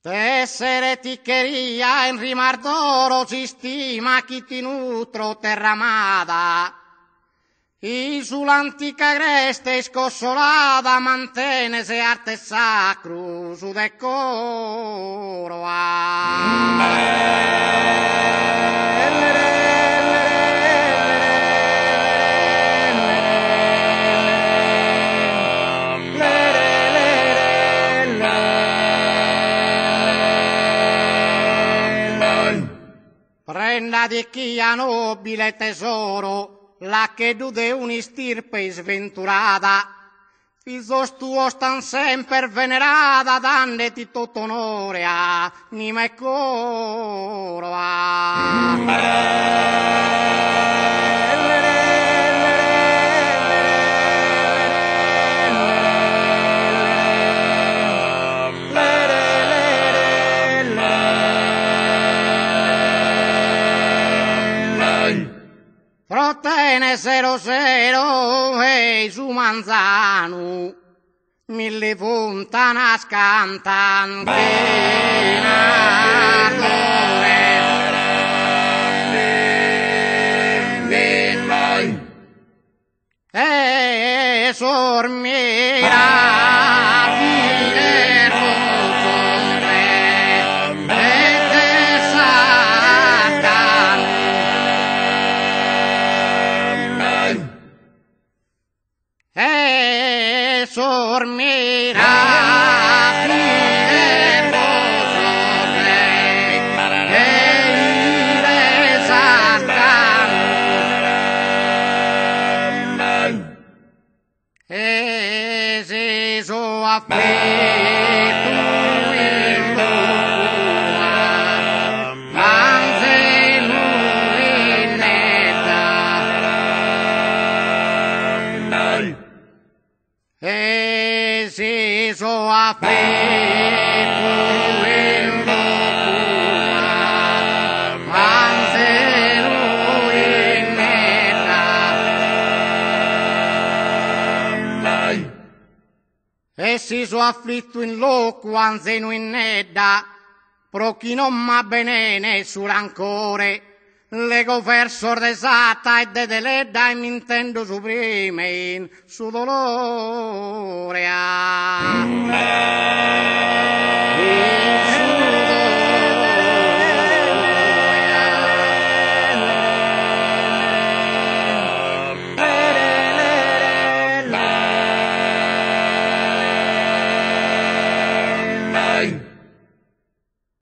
Tessere ticcheria in rimar d'oro si stima chi ti nutro terramada. I sull'antica creste scossolata mantenese arte sacro su decoro. Prenda di chi ha nobile tesoro, la che dude un'istirpe sventurata, fisos tuo stan sempre venerata, danneti tutto onore a nima e coro Prottene 00 e su Manzano, mille fontanas cantan e sormira sormirà e se so affetto in luna anzi lui netta e se so affetto in luna anzi lui netta e si so afflitto in loco anzi lui nedda pro chi non m'ha benene su rancore lego verso desata e de deledda e mi intendo supreme in su dolore